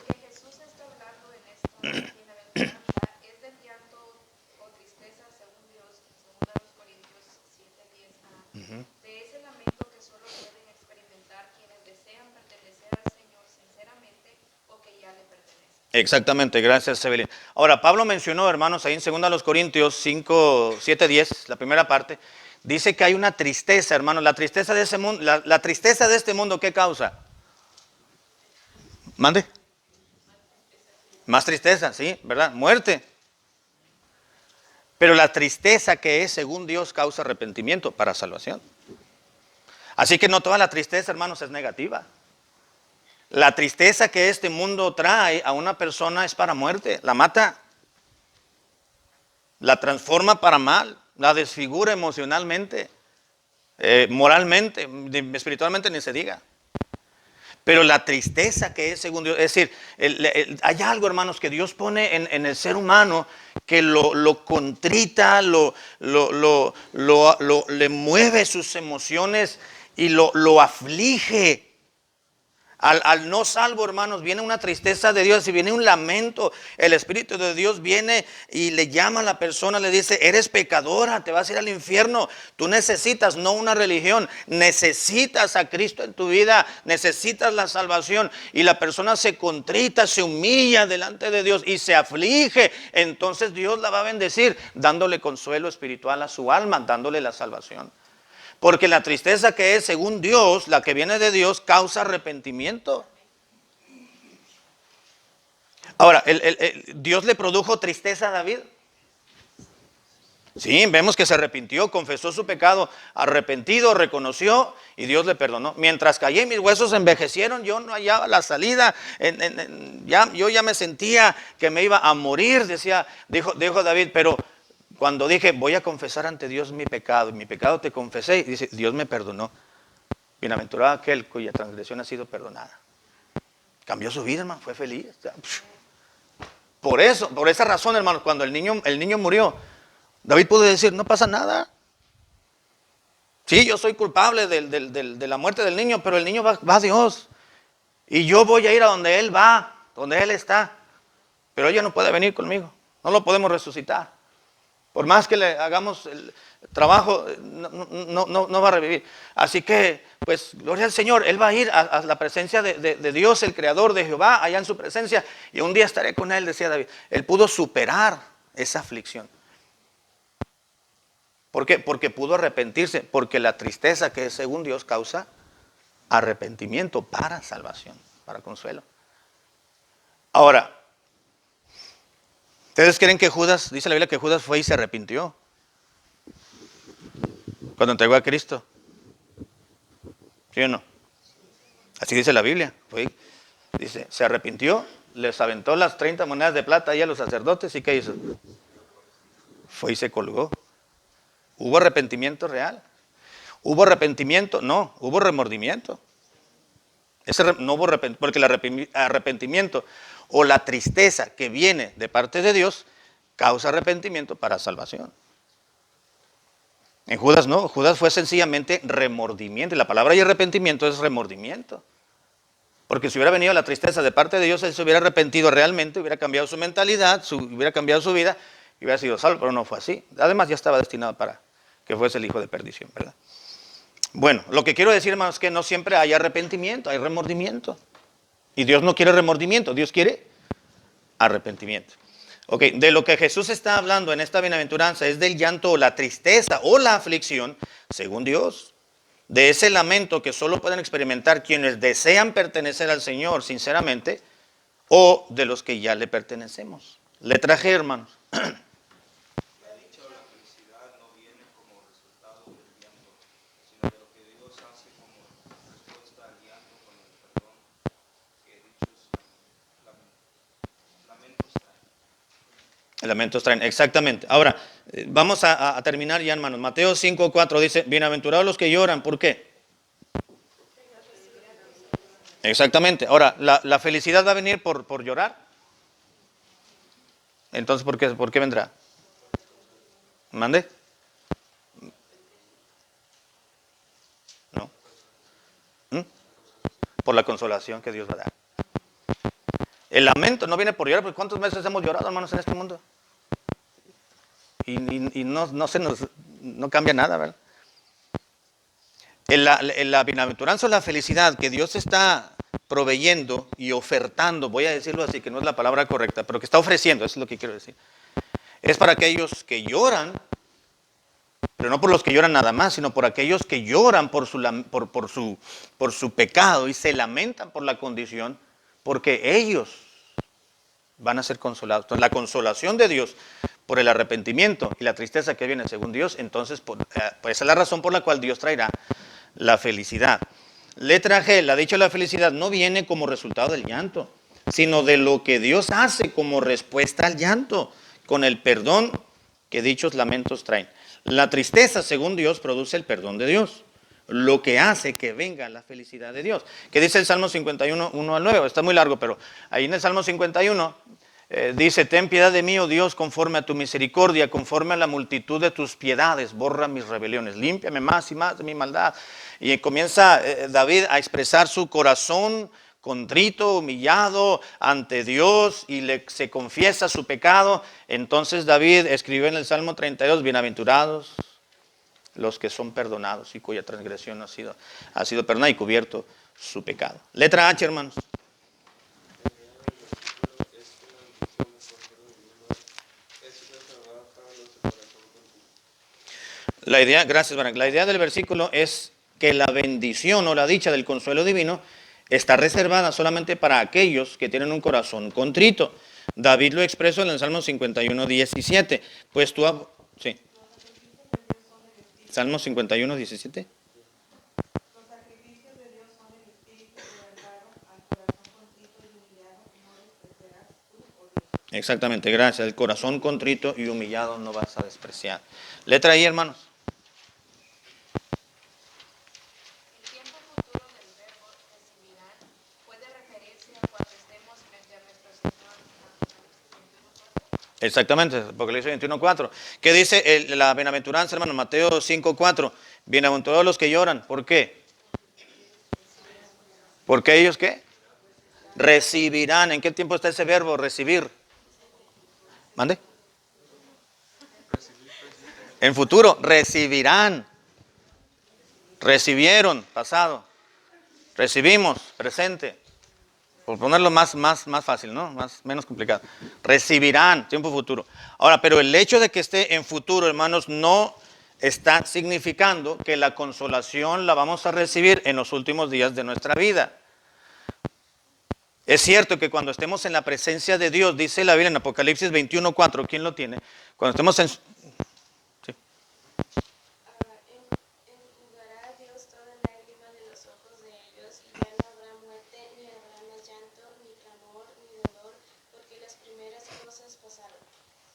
que Jesús está hablando en esta bienaventuranza es del llanto o tristeza según Dios, según los Corintios 7:10. De ese lamento que solo pueden experimentar quienes desean pertenecer al Señor sinceramente o que ya le pertenecen. Exactamente, gracias, Evelyn. Ahora, Pablo mencionó, hermanos, ahí en 2 Corintios 5, 7, 10, la primera parte, dice que hay una tristeza, hermanos. La tristeza de ese mundo, la tristeza de este mundo, ¿qué causa? ¿Mande? Más tristeza, sí, ¿verdad? Muerte. Pero la tristeza que es según Dios causa arrepentimiento para salvación. Así que no toda la tristeza, hermanos, es negativa. La tristeza que este mundo trae a una persona es para muerte, la mata, la transforma para mal, la desfigura emocionalmente, moralmente, espiritualmente ni se diga. Pero la tristeza que es según Dios, es decir, hay algo, hermanos, que Dios pone en el ser humano que lo contrita, le mueve sus emociones y lo aflige. Al no salvo, hermanos, viene una tristeza de Dios y viene un lamento. El Espíritu de Dios viene y le llama a la persona, le dice, eres pecadora, te vas a ir al infierno. Tú necesitas no una religión, necesitas a Cristo en tu vida, necesitas la salvación. Y la persona se contrita, se humilla delante de Dios y se aflige. Entonces Dios la va a bendecir, dándole consuelo espiritual a su alma, dándole la salvación. Porque la tristeza que es según Dios, la que viene de Dios, causa arrepentimiento. Ahora, ¿Dios le produjo tristeza a David? Sí, vemos que se arrepintió, confesó su pecado, arrepentido, reconoció y Dios le perdonó. Mientras callé, mis huesos envejecieron, yo no hallaba la salida, yo ya me sentía que me iba a morir, dijo David, pero cuando dije, voy a confesar ante Dios mi pecado, y mi pecado te confesé, y dice, Dios me perdonó. Bienaventurado aquel cuya transgresión ha sido perdonada. Cambió su vida, hermano, fue feliz. Por esa razón, hermano, cuando el niño murió, David pudo decir, no pasa nada. Sí, yo soy culpable de la muerte del niño, pero el niño va a Dios. Y yo voy a ir a donde Él va, donde Él está. Pero ella no puede venir conmigo, no lo podemos resucitar. Por más que le hagamos el trabajo, no va a revivir. Así que, pues, gloria al Señor. Él va a ir a la presencia de Dios, el Creador de Jehová, allá en su presencia. Y un día estaré con Él, decía David. Él pudo superar esa aflicción. ¿Por qué? Porque pudo arrepentirse. Porque la tristeza que es según Dios causa arrepentimiento para salvación, para consuelo. Ahora, ¿Ustedes creen que Judas, dice la Biblia que Judas fue y se arrepintió cuando entregó a Cristo? ¿Sí o no? Así dice la Biblia. Dice, se arrepintió, les aventó las 30 monedas de plata ahí a los sacerdotes y ¿qué hizo? Fue y se colgó. ¿Hubo arrepentimiento real? ¿Hubo arrepentimiento? No, hubo remordimiento. No hubo porque el arrepentimiento o la tristeza que viene de parte de Dios causa arrepentimiento para salvación. En Judas no, Judas fue sencillamente remordimiento. Y la palabra y arrepentimiento es remordimiento. Porque si hubiera venido la tristeza de parte de Dios, él se hubiera arrepentido realmente, hubiera cambiado su mentalidad, hubiera cambiado su vida y hubiera sido salvo, pero no fue así. Además ya estaba destinado para que fuese el hijo de perdición, ¿verdad? Bueno, lo que quiero decir, hermanos, es que no siempre hay arrepentimiento, hay remordimiento. Y Dios no quiere remordimiento, Dios quiere arrepentimiento. Ok, de lo que Jesús está hablando en esta bienaventuranza es del llanto o la tristeza o la aflicción, según Dios. De ese lamento que solo pueden experimentar quienes desean pertenecer al Señor sinceramente o de los que ya le pertenecemos. Le traje, hermanos. Lamentos traen, exactamente. Ahora, vamos a terminar ya, hermanos. Mateo 5:4 dice, bienaventurados los que lloran, ¿por qué? Exactamente. Ahora, ¿la felicidad va a venir por llorar? Entonces, ¿por qué vendrá? ¿Mande? ¿No? Por la consolación que Dios va a dar. El lamento no viene por llorar, porque ¿cuántos meses hemos llorado, hermanos, en este mundo? Y no cambia nada, ¿verdad? En la bienaventuranza o la felicidad que Dios está proveyendo y ofertando, voy a decirlo así, que no es la palabra correcta, pero que está ofreciendo, eso es lo que quiero decir. Es para aquellos que lloran, pero no por los que lloran nada más, sino por aquellos que lloran por su pecado y se lamentan por la condición, porque ellos van a ser consolados. Entonces, la consolación de Dios por el arrepentimiento y la tristeza que viene según Dios, entonces esa es la razón por la cual Dios traerá la felicidad. Letra G, la dicha de la felicidad no viene como resultado del llanto, sino de lo que Dios hace como respuesta al llanto, con el perdón que dichos lamentos traen. La tristeza, según Dios, produce el perdón de Dios, lo que hace que venga la felicidad de Dios. ¿Qué dice el Salmo 51, 1 al 9? Está muy largo, pero ahí en el Salmo 51 dice, ten piedad de mí, oh Dios, conforme a tu misericordia, conforme a la multitud de tus piedades, borra mis rebeliones, límpiame más y más de mi maldad. Y comienza David a expresar su corazón contrito, humillado ante Dios y se confiesa su pecado. Entonces David escribió en el Salmo 32, bienaventurados los que son perdonados y cuya transgresión ha sido perdonada y cubierto su pecado. Letra H, hermanos. La idea, gracias, Barak. La idea del versículo es que la bendición o la dicha del consuelo divino está reservada solamente para aquellos que tienen un corazón contrito. David lo expresó en el Salmo 51, 17. Pues tú, sí. Salmo 51, 17. Los sacrificios de Dios son el espíritu quebrantado, al corazón contrito y humillado no despreciarás tú, oh Dios. Exactamente, gracias. El corazón contrito y humillado no vas a despreciar. Letra I, hermanos. El tiempo futuro del verbo recibirán puede referirse a cuando estemos frente a nuestro Señor. Exactamente, Apocalipsis 21:4. ¿Qué dice la bienaventuranza, hermano? Mateo 5:4. Bienaventurados los que lloran. ¿Por qué? Porque ellos, ¿qué? Recibirán. ¿En qué tiempo está ese verbo? Recibir. ¿Mande? En futuro, recibirán. Recibieron, pasado. Recibimos, presente. Por ponerlo más fácil, ¿no? Menos complicado. Recibirán, tiempo futuro. Ahora, pero el hecho de que esté en futuro, hermanos, no está significando que la consolación la vamos a recibir en los últimos días de nuestra vida. Es cierto que cuando estemos en la presencia de Dios, dice la Biblia en Apocalipsis 21:4, ¿quién lo tiene? Cuando estemos en... Sí. Enjugará Dios toda lágrima de los ojos de ellos, y ya no habrá muerte, ni habrá más llanto, ni clamor, ni dolor, porque las primeras cosas pasaron.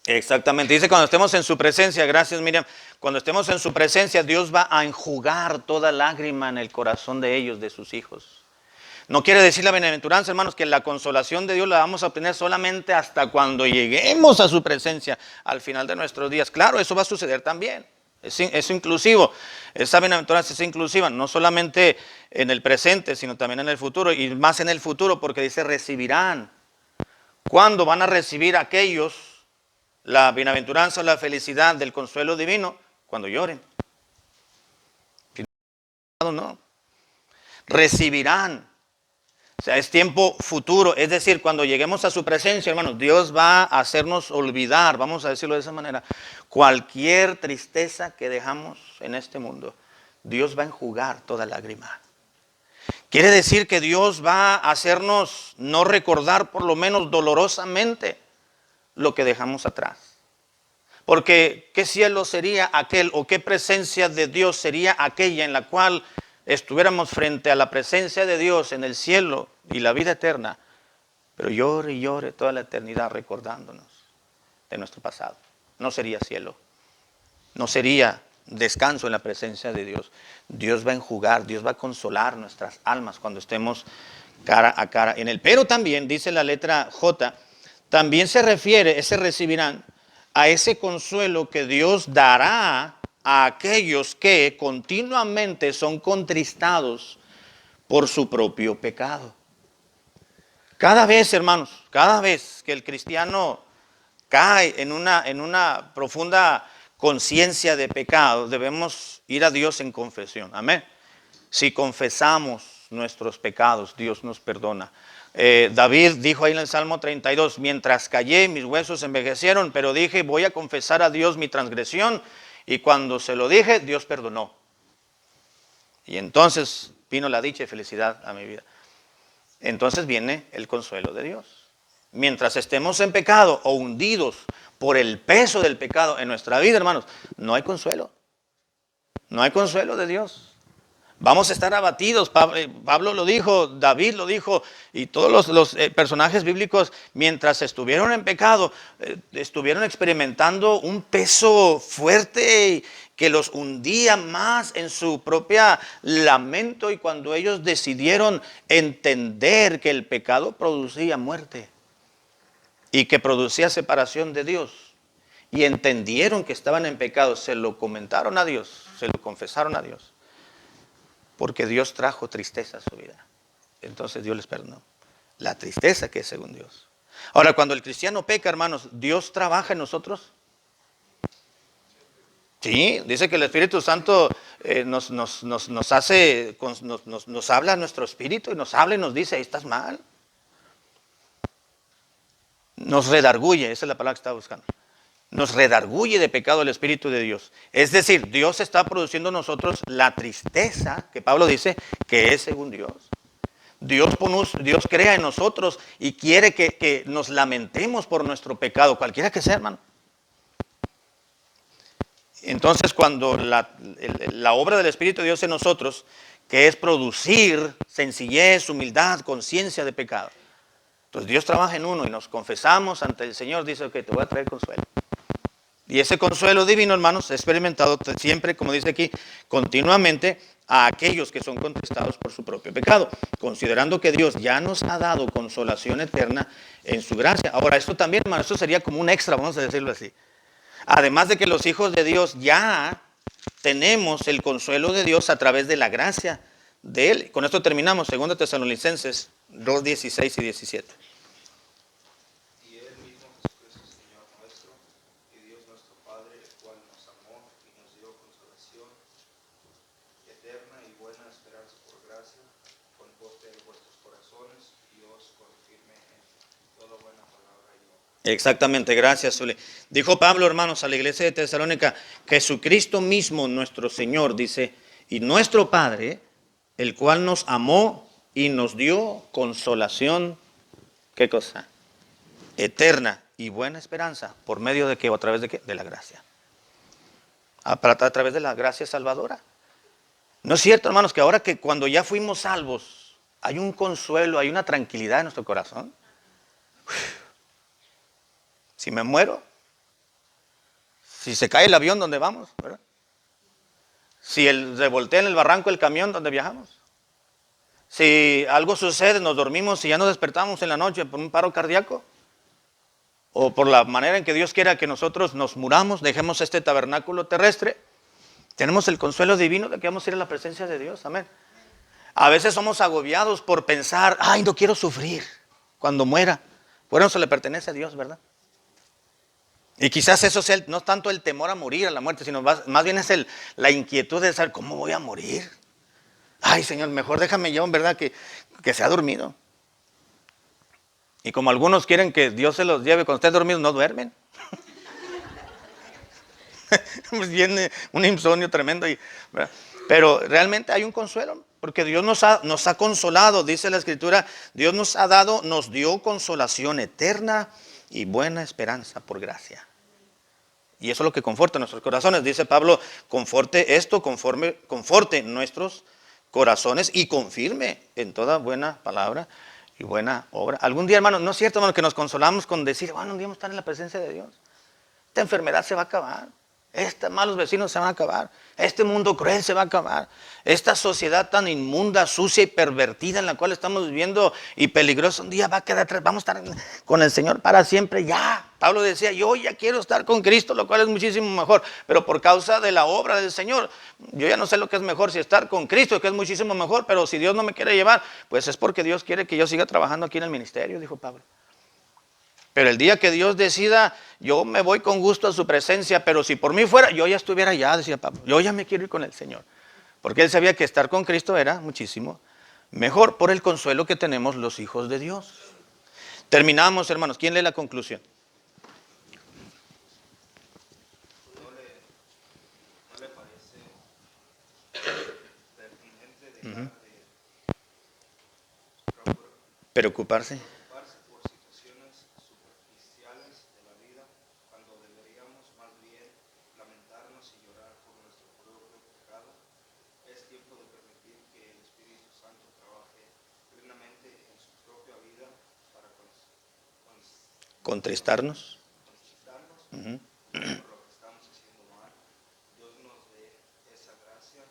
Exactamente, dice cuando estemos en su presencia, gracias Miriam, cuando estemos en su presencia, Dios va a enjugar toda lágrima en el corazón de ellos, de sus hijos. No quiere decir la bienaventuranza, hermanos, que la consolación de Dios la vamos a obtener solamente hasta cuando lleguemos a su presencia al final de nuestros días. Claro, eso va a suceder también. Es inclusivo. Esa bienaventuranza es inclusiva, no solamente en el presente, sino también en el futuro. Y más en el futuro, porque dice recibirán. ¿Cuándo van a recibir aquellos la bienaventuranza, la felicidad del consuelo divino? Cuando lloren. No. Recibirán. O sea, es tiempo futuro, es decir, cuando lleguemos a su presencia, hermanos, Dios va a hacernos olvidar, vamos a decirlo de esa manera, cualquier tristeza que dejamos en este mundo. Dios va a enjugar toda lágrima. Quiere decir que Dios va a hacernos no recordar, por lo menos dolorosamente, lo que dejamos atrás. Porque ¿qué cielo sería aquel o qué presencia de Dios sería aquella en la cual estuviéramos frente a la presencia de Dios en el cielo y la vida eterna, pero llore y llore toda la eternidad recordándonos de nuestro pasado? No sería cielo, no sería descanso en la presencia de Dios. Dios va a enjugar, Dios va a consolar nuestras almas cuando estemos cara a cara en Él. Pero también, dice la letra J, también se refiere, ese recibirán, a ese consuelo que Dios dará a aquellos que continuamente son contristados por su propio pecado. Cada vez, hermanos, cada vez que el cristiano cae en una profunda conciencia de pecado, debemos ir a Dios en confesión. Amén. Si confesamos nuestros pecados, Dios nos perdona. David dijo ahí en el Salmo 32, mientras callé, mis huesos envejecieron, pero dije, voy a confesar a Dios mi transgresión. Y cuando se lo dije, Dios perdonó. Y entonces vino la dicha y felicidad a mi vida. Entonces viene el consuelo de Dios. Mientras estemos en pecado o hundidos por el peso del pecado en nuestra vida, hermanos, no hay consuelo. No hay consuelo de Dios. Vamos a estar abatidos. Pablo lo dijo, David lo dijo, y todos los personajes bíblicos, mientras estuvieron en pecado, estuvieron experimentando un peso fuerte que los hundía más en su propia lamento. Y cuando ellos decidieron entender que el pecado producía muerte y que producía separación de Dios, y entendieron que estaban en pecado, se lo comentaron a Dios, se lo confesaron a Dios. Porque Dios trajo tristeza a su vida. Entonces Dios les perdonó. La tristeza que es según Dios. Ahora, cuando el cristiano peca, hermanos, ¿Dios trabaja en nosotros? Sí, dice que el Espíritu Santo nos habla a nuestro espíritu y nos habla y nos dice, ahí estás mal. Nos redarguye, esa es la palabra que estaba buscando. Nos redarguye de pecado el Espíritu de Dios. Es decir, Dios está produciendo en nosotros la tristeza, que Pablo dice, que es según Dios. Dios crea en nosotros y quiere que nos lamentemos por nuestro pecado, cualquiera que sea, hermano. Entonces, cuando la obra del Espíritu de Dios en nosotros, que es producir sencillez, humildad, conciencia de pecado. Entonces Dios trabaja en uno y nos confesamos ante el Señor, dice, ok, te voy a traer consuelo. Y ese consuelo divino, hermanos, es experimentado siempre, como dice aquí, continuamente a aquellos que son contristados por su propio pecado, considerando que Dios ya nos ha dado consolación eterna en su gracia. Ahora, esto también, hermano, esto sería como un extra, vamos a decirlo así. Además de que los hijos de Dios ya tenemos el consuelo de Dios a través de la gracia de Él. Con esto terminamos, 2 Tesalonicenses 2, 16 y 17. Y Él mismo, Jesucristo, Señor nuestro, y Dios nuestro Padre, el cual nos amó y nos dio consolación eterna y buena esperanza por gracia, comporte en vuestros corazones y os confirme en toda buena palabra y obra. Exactamente, gracias, Zuli. Dijo Pablo, hermanos, a la iglesia de Tesalónica, Jesucristo mismo, nuestro Señor, dice, y nuestro Padre, el cual nos amó y nos dio consolación ¿Qué cosa? Eterna y buena esperanza. ¿Por medio de qué o a través de qué? De la gracia. A través de la gracia salvadora. ¿No es cierto, hermanos, que ahora que cuando ya fuimos salvos, hay un consuelo, hay una tranquilidad en nuestro corazón? Si me muero, si se cae el avión donde vamos, ¿verdad? Si se voltea en el barranco el camión donde viajamos, si algo sucede, nos dormimos y ya nos despertamos en la noche por un paro cardíaco, o por la manera en que Dios quiera que nosotros nos muramos, dejemos este tabernáculo terrestre, tenemos el consuelo divino de que vamos a ir a la presencia de Dios. Amén. A veces somos agobiados por pensar, ay, no quiero sufrir cuando muera. Bueno, eso le pertenece a Dios, ¿verdad? Y quizás eso sea no tanto el temor a morir, a la muerte, sino más bien es la inquietud de saber cómo voy a morir. Ay, Señor, mejor déjame yo, en verdad, que se ha dormido. Y como algunos quieren que Dios se los lleve cuando estén dormidos, no duermen. Pues viene un insomnio tremendo. Pero realmente hay un consuelo, porque Dios nos ha consolado, dice la Escritura, Dios nos dio consolación eterna y buena esperanza por gracia. Y eso es lo que conforta nuestros corazones. Dice Pablo, conforte nuestros corazones y confirme en toda buena palabra y buena obra. Algún día, hermano, no es cierto, hermano, que nos consolamos con decir, bueno, un día vamos a estar en la presencia de Dios. Esta enfermedad se va a acabar. Estos malos vecinos se van a acabar. Este mundo cruel se va a acabar. Esta sociedad tan inmunda, sucia y pervertida en la cual estamos viviendo y peligrosa, un día va a quedar atrás. Vamos a estar con el Señor para siempre ya. Pablo decía, yo ya quiero estar con Cristo, lo cual es muchísimo mejor. Pero por causa de la obra del Señor, yo ya no sé lo que es mejor, si estar con Cristo, que es muchísimo mejor. Pero si Dios no me quiere llevar, pues es porque Dios quiere que yo siga trabajando aquí en el ministerio, dijo Pablo. Pero el día que Dios decida, yo me voy con gusto a su presencia, pero si por mí fuera, yo ya estuviera allá, decía Pablo. Yo ya me quiero ir con el Señor. Porque él sabía que estar con Cristo era muchísimo mejor por el consuelo que tenemos los hijos de Dios. Terminamos, hermanos. ¿Quién lee la conclusión? ¿No le parece pertinente dejar de Preocuparse. por situaciones superficiales de la vida cuando deberíamos más bien lamentarnos y llorar por nuestro propio pecado? Es tiempo de permitir que el Espíritu Santo trabaje plenamente en su propia vida para Contristarnos. conquistarnos por lo que estamos haciendo mal. Dios nos dé esa gracia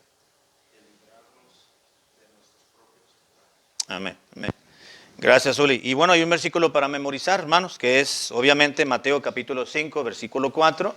de librarnos de nuestros propios pecados. Amén. Amén. Gracias, Uli. Y bueno, hay un versículo para memorizar, hermanos, que es obviamente Mateo capítulo 5, versículo 4.